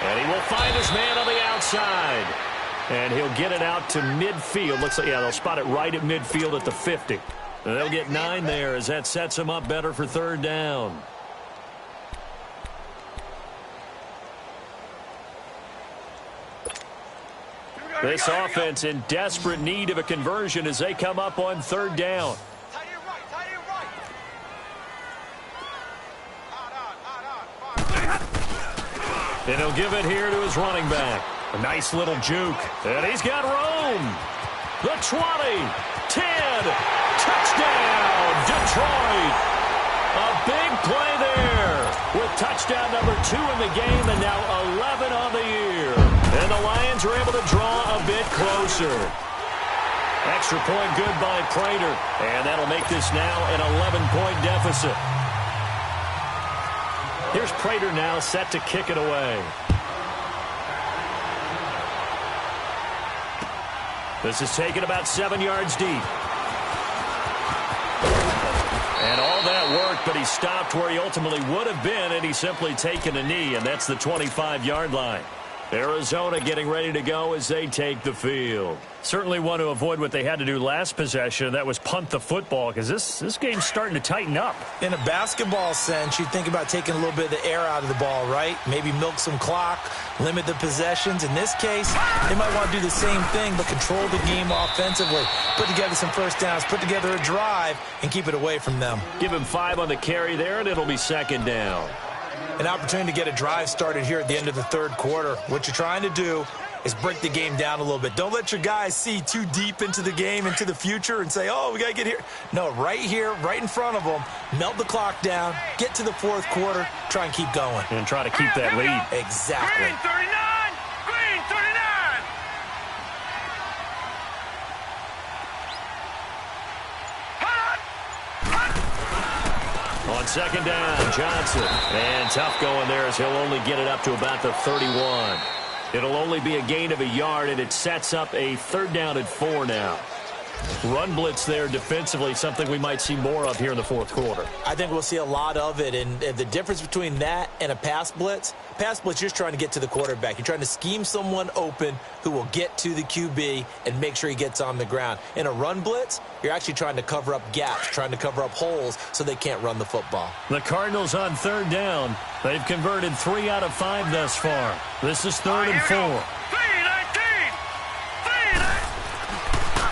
And he will find his man on the outside. And he'll get it out to midfield. Looks like, yeah, they'll spot it right at midfield at the 50. And they'll get 9 there as that sets them up better for third down. This offense in desperate need of a conversion as they come up on third down. And he'll give it here to his running back. A nice little juke. And he's got room. The 20, 10, touchdown, Detroit. A big play there with touchdown number 2 in the game and now 11 on the year. And the Lions are able to draw a bit closer. Extra point good by Prater. And that'll make this now an 11-point deficit. Here's Prater now set to kick it away. This is taken about 7 yards deep. And all that work, but he stopped where he ultimately would have been, and he's simply taken a knee, and that's the 25-yard line. Arizona getting ready to go as they take the field. Certainly want to avoid what they had to do last possession. That was punt the football because this game's starting to tighten up. In a basketball sense, you think about taking a little bit of the air out of the ball, right? Maybe milk some clock, limit the possessions. In this case, they might want to do the same thing but control the game offensively. Put together some first downs, put together a drive, and keep it away from them. Give him 5 on the carry there, and it'll be second down. An opportunity to get a drive started here at the end of the third quarter. What you're trying to do is break the game down a little bit. Don't let your guys see too deep into the game, into the future, and say, oh, we got to get here. No, right here, right in front of them, melt the clock down, get to the fourth quarter, try and keep going. And try to keep that lead. Exactly. Green 39! Green 39! On second down, Johnson. And tough going there as he'll only get it up to about the 31. It'll only be a gain of a yard, and it sets up a third down at 4 now. Run blitz there defensively, something we might see more of here in the fourth quarter. I think we'll see a lot of it, and the difference between that and a pass blitz, you're just trying to get to the quarterback. You're trying to scheme someone open who will get to the QB and make sure he gets on the ground. In a run blitz, you're actually trying to cover up gaps, trying to cover up holes so they can't run the football. The Cardinals on third down. They've converted 3 out of 5 thus far. This is third and 4.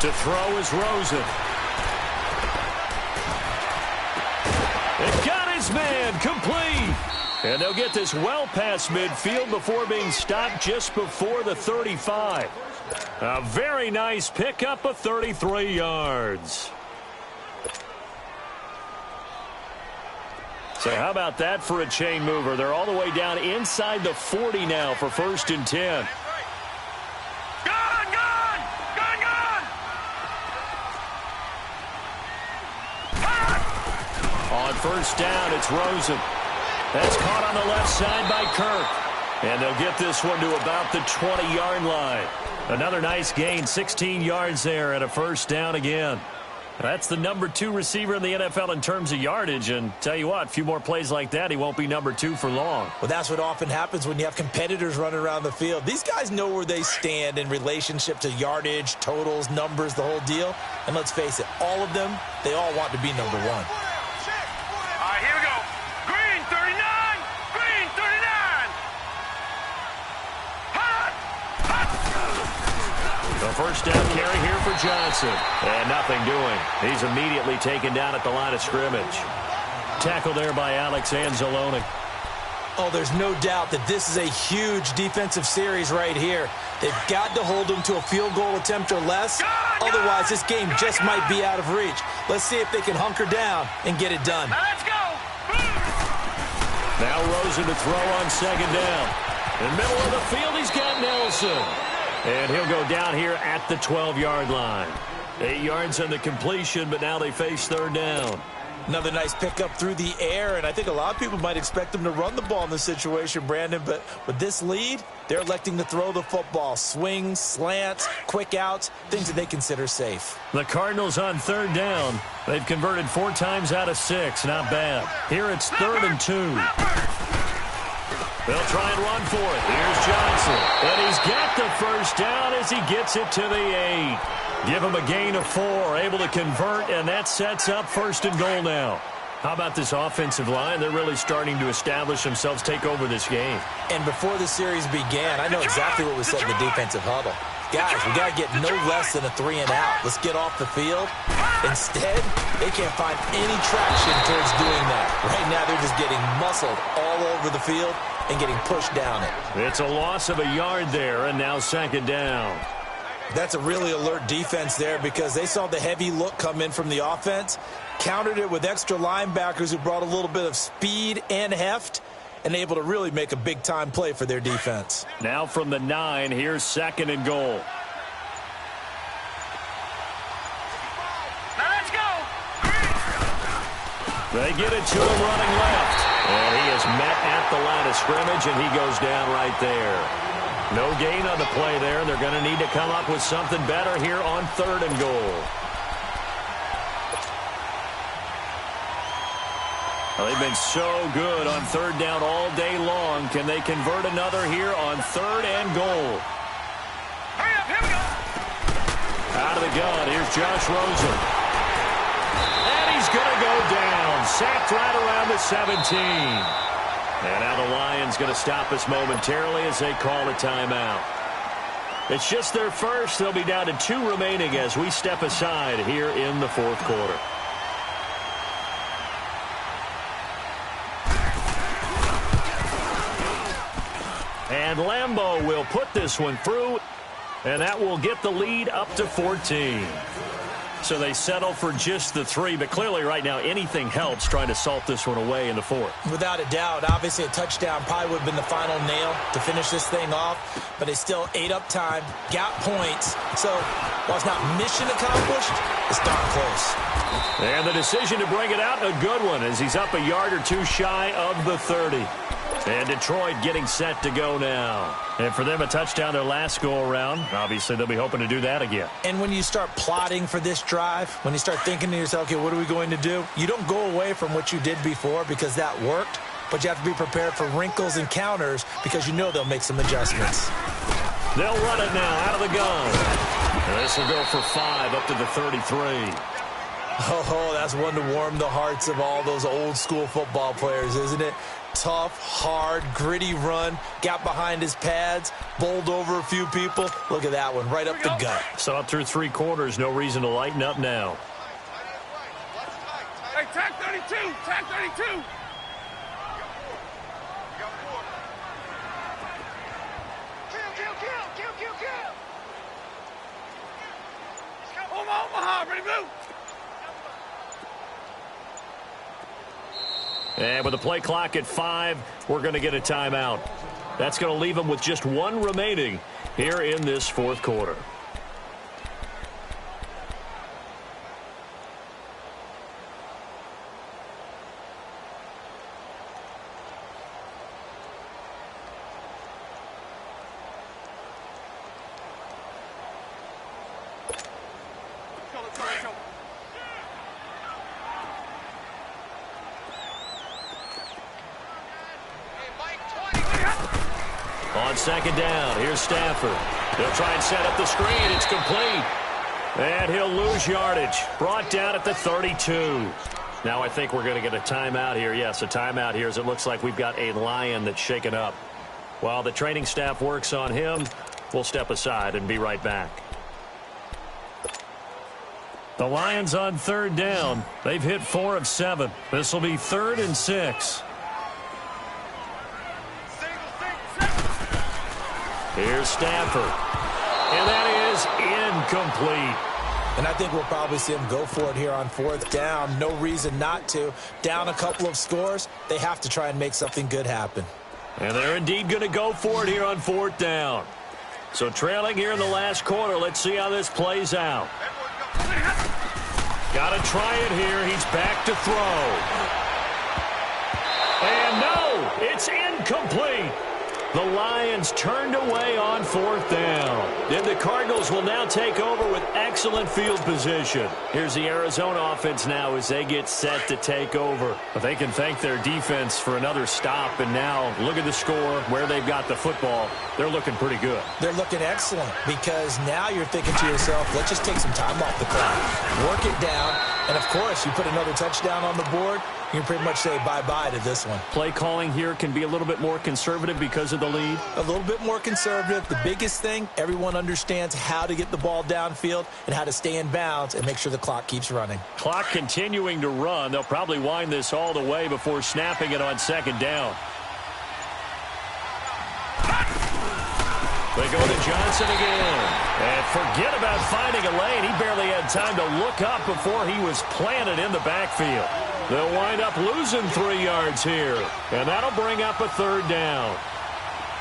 To throw is Rosen. It got his man complete. And they'll get this well past midfield before being stopped just before the 35. A very nice pickup of 33 yards. So how about that for a chain mover? They're all the way down inside the 40 now for 1st and 10. On first down, it's Rosen. That's caught on the left side by Kirk. And they'll get this one to about the 20-yard line. Another nice gain, 16 yards there and a first down again. That's the number 2 receiver in the NFL in terms of yardage. And tell you what, a few more plays like that, he won't be number 2 for long. Well, that's what often happens when you have competitors running around the field. These guys know where they stand in relationship to yardage, totals, numbers, the whole deal. And let's face it, all of them, they all want to be number 1. All right, here we go. Green 39. Green 39. Hot. The first down carry here for Johnson. And nothing doing. He's immediately taken down at the line of scrimmage. Tackled there by Alex Anzalone. Oh, there's no doubt that this is a huge defensive series right here. They've got to hold them to a field goal attempt or less. Otherwise, this game just might be out of reach. Let's see if they can hunker down and get it done. Now let's go. Now Rosen to throw on second down. In the middle of the field, he's got Nelson. And he'll go down here at the 12-yard line. 8 yards on the completion, but now they face third down. Another nice pickup through the air, and I think a lot of people might expect them to run the ball in this situation, Brandon, but with this lead, they're electing to throw the football. Swings, slants, quick outs, things that they consider safe. The Cardinals on third down. They've converted 4 times out of 6. Not bad. Here it's 3rd and 2. They'll try and run for it. Here's Johnson. And he's got the first down as he gets it to the 8. Give him a gain of 4. Able to convert, and that sets up 1st and goal now. How about this offensive line? They're really starting to establish themselves, take over this game. And before the series began, I know exactly what was said in the defensive huddle. Guys, we got to get no less than a 3 and out. Let's get off the field. Instead, they can't find any traction towards doing that. Right now, they're just getting muscled all over the field and getting pushed down it. It's a loss of a yard there, and now 2nd down. That's a really alert defense there because they saw the heavy look come in from the offense, countered it with extra linebackers who brought a little bit of speed and heft, and able to really make a big-time play for their defense. Now from the 9, here's 2nd and goal. Now let's go. They get it to him running left. And he is met at the line of scrimmage, and he goes down right there. No gain on the play there. They're going to need to come up with something better here on 3rd and goal. Well, they've been so good on 3rd down all day long. Can they convert another here on 3rd and goal? Hurry up, here we go. Out of the gun, here's Josh Rosen. And he's going to go down. Sacked right around the 17. And now the Lions going to stop us momentarily as they call a timeout. It's just their first. They'll be down to 2 remaining as we step aside here in the 4th quarter. And Lambeau will put this one through, and that will get the lead up to 14. So they settle for just the 3, but clearly right now anything helps trying to salt this one away in the 4th. Without a doubt, obviously a touchdown probably would have been the final nail to finish this thing off, but they still ate up time, got points. So while it's not mission accomplished, it's darn close. And the decision to bring it out, a good one, as he's up a yard or 2 shy of the 30. And Detroit getting set to go now. And for them, a touchdown their last go-around. Obviously, they'll be hoping to do that again. And when you start plotting for this drive, when you start thinking to yourself, okay, what are we going to do? You don't go away from what you did before because that worked, but you have to be prepared for wrinkles and counters because you know they'll make some adjustments. They'll run it now out of the gun. And this will go for 5 up to the 33. Oh, that's one to warm the hearts of all those old-school football players, isn't it? Tough, hard, gritty run, got behind his pads, bowled over a few people. Look at that one, right up the gut. So up through 3 quarters, no reason to lighten up now. Hey, tag 32, tag 32. Kill. Omaha, ready, blue. And with the play clock at 5, we're going to get a timeout. That's going to leave them with just 1 remaining here in this 4th quarter. On second down, here's Stafford. He'll try and set up the screen. It's complete. And he'll lose yardage. Brought down at the 32. Now I think we're going to get a timeout here. Yes, a timeout here as it looks like we've got a Lion that's shaken up. While the training staff works on him, we'll step aside and be right back. The Lions on third down. They've hit 4 of 7. This will be 3rd and 6. Here's Stafford. And that is incomplete. And I think we'll probably see him go for it here on 4th down. No reason not to. Down a couple of scores, they have to try and make something good happen. And they're indeed going to go for it here on 4th down. So trailing here in the last quarter. Let's see how this plays out. Got to try it here. He's back to throw. And no, it's incomplete. The Lions turned away on 4th down. And the Cardinals will now take over with excellent field position. Here's the Arizona offense now as they get set to take over. But they can thank their defense for another stop. And now look at the score, where they've got the football. They're looking pretty good. They're looking excellent because now you're thinking to yourself, let's just take some time off the clock. Work it down. And, of course, you put another touchdown on the board, you can pretty much say bye-bye to this one. Play calling here can be a little bit more conservative because of the lead. A little bit more conservative. The biggest thing, everyone understands how to get the ball downfield and how to stay in bounds and make sure the clock keeps running. Clock continuing to run. They'll probably wind this all the way before snapping it on 2nd down. They go to Johnson again. And forget about finding a lane. He barely had time to look up before he was planted in the backfield. They'll wind up losing 3 yards here. And that'll bring up a 3rd down.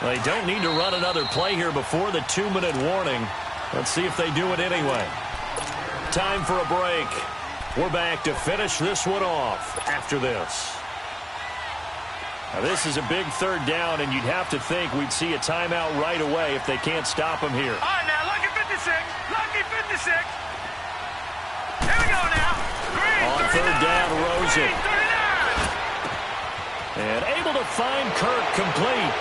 They don't need to run another play here before the 2-minute warning. Let's see if they do it anyway. Time for a break. We're back to finish this one off after this. Now, this is a big 3rd down, and you'd have to think we'd see a timeout right away if they can't stop him here. All right, now, lucky 56. Lucky 56. Here we go now. Green, on 3rd down, Rosen. And able to find Kirk complete.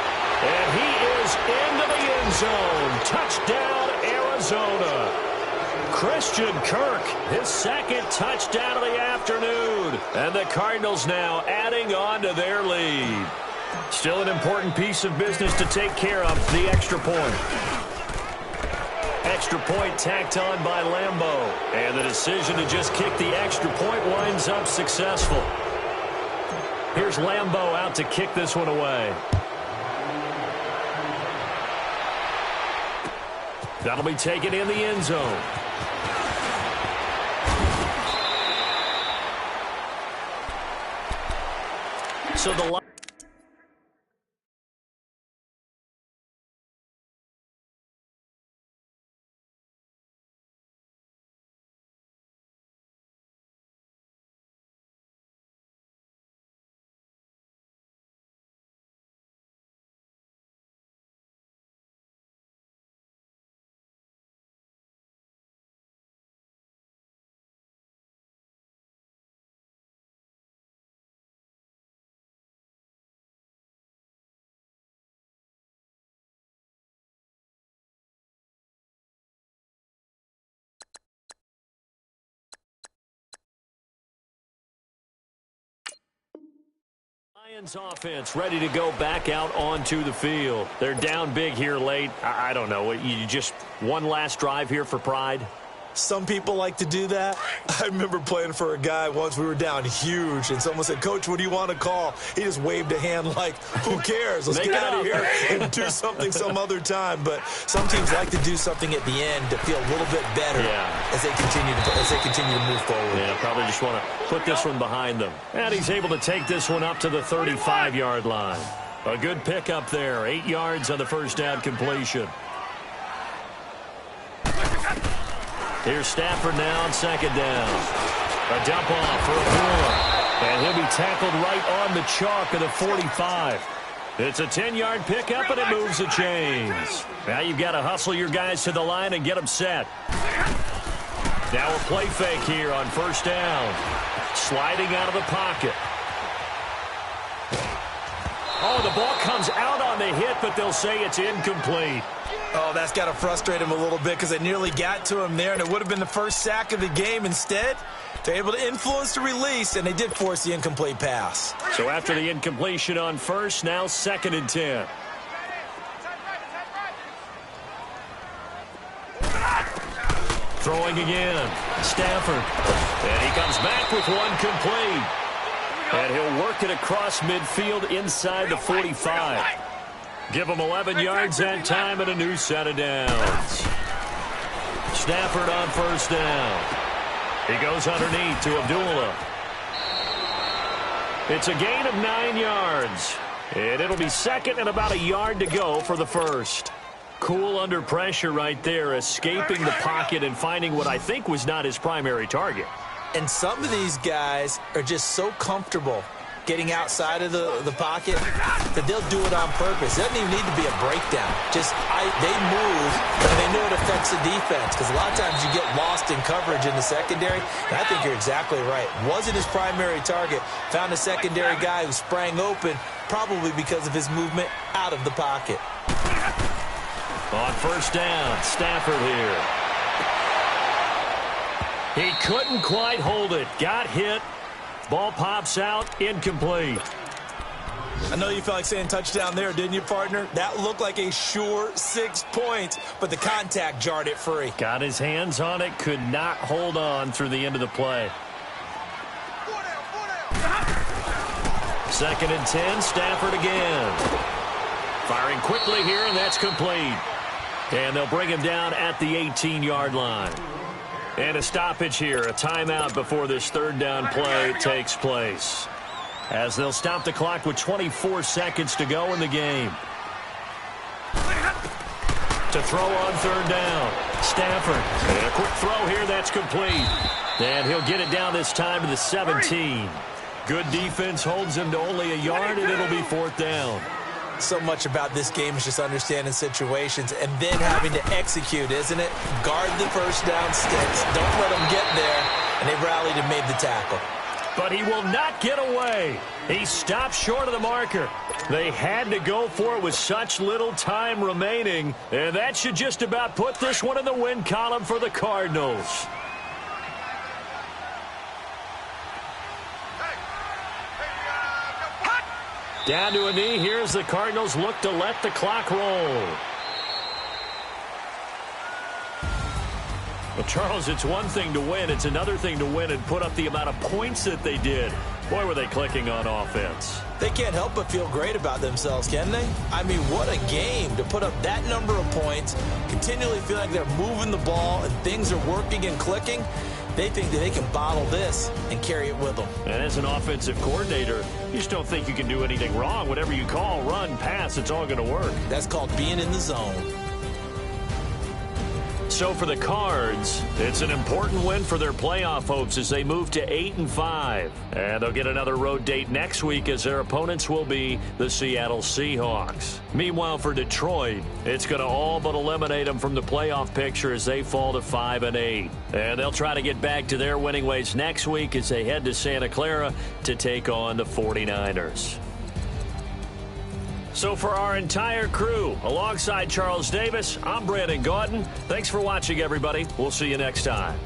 And he is into the end zone. Touchdown, Arizona. Christian Kirk, his 2nd touchdown of the afternoon. And the Cardinals now adding on to their lead. Still an important piece of business to take care of, the extra point. Extra point tacked on by Lambeau. And the decision to just kick the extra point winds up successful. Here's Lambeau out to kick this one away. That'll be taken in the end zone. So the Lions offense ready to go back out onto the field. They're down big here late. I don't know. You just one last drive here for pride? Some people like to do that. I remember playing for a guy once. We were down huge, and someone said, "Coach, what do you want to call?" He just waved a hand like, who cares? Let's get out of here and do something some other time. But some teams like to do something at the end to feel a little bit better as they continue to move forward. Yeah, probably just want to put this one behind them. And he's able to take this one up to the 35-yard line. A good pickup there. 8 yards on the first down completion. Here's Stafford now on 2nd down. A dump off for a 4. And he'll be tackled right on the chalk of the 45. It's a 10-yard pickup, and it moves the chains. Now you've got to hustle your guys to the line and get them set. Now a play fake here on first down. Sliding out of the pocket. Oh, the ball comes out on the hit, but they'll say it's incomplete. Oh, that's got to frustrate him a little bit because they nearly got to him there, and it would have been the first sack of the game. Instead, they're able to influence the release, and they did force the incomplete pass. So after the incompletion on first, now 2nd and 10. Throwing again. Stafford. And he comes back with one complete. And he'll work it across midfield inside the 45. Give him 11 yards that time and a new set of downs. Stafford on first down. He goes underneath to Abdullah. It's a gain of 9 yards. And it'll be 2nd and about a yard to go for the first. Cool under pressure right there, escaping the pocket and finding what I think was not his primary target. And some of these guys are just so comfortable getting outside of the pocket that they'll do it on purpose. It doesn't even need to be a breakdown. They move, and they know it affects the defense because a lot of times you get lost in coverage in the secondary. And I think you're exactly right. Wasn't his primary target. Found a secondary guy who sprang open, probably because of his movement out of the pocket. On first down, Stafford here. He couldn't quite hold it. Got hit. Ball pops out. Incomplete. I know you felt like saying touchdown there, didn't you, partner? That looked like a sure 6 points, but the contact jarred it free. Got his hands on it. Could not hold on through the end of the play. 2nd and 10. Stafford again. Firing quickly here, and that's complete. And they'll bring him down at the 18-yard line. And a stoppage here, a timeout before this 3rd down play takes place. As they'll stop the clock with 24 seconds to go in the game. To throw on 3rd down, Stafford. And a quick throw here, that's complete. And he'll get it down this time to the 17. Good defense holds him to only a yard, and it'll be 4th down. So much about this game is just understanding situations and then having to execute, isn't it? Guard the first down sticks. Don't let them get there. And they rallied and made the tackle. But he will not get away. He stopped short of the marker. They had to go for it with such little time remaining. And that should just about put this one in the win column for the Cardinals. Down to a knee. Here's the Cardinals look to let the clock roll. Well, Charles, it's one thing to win. It's another thing to win and put up the amount of points that they did. Boy, were they clicking on offense. They can't help but feel great about themselves, can they? I mean, what a game to put up that number of points, continually feel like they're moving the ball and things are working and clicking. They think that they can bottle this and carry it with them. And as an offensive coordinator, you just don't think you can do anything wrong. Whatever you call, run, pass, it's all going to work. That's called being in the zone. So for the Cards, it's an important win for their playoff hopes as they move to 8-5. And they'll get another road date next week as their opponents will be the Seattle Seahawks. Meanwhile, for Detroit, it's going to all but eliminate them from the playoff picture as they fall to 5-8. And they'll try to get back to their winning ways next week as they head to Santa Clara to take on the 49ers. So for our entire crew, alongside Charles Davis, I'm Brandon Gaudin. Thanks for watching, everybody. We'll see you next time.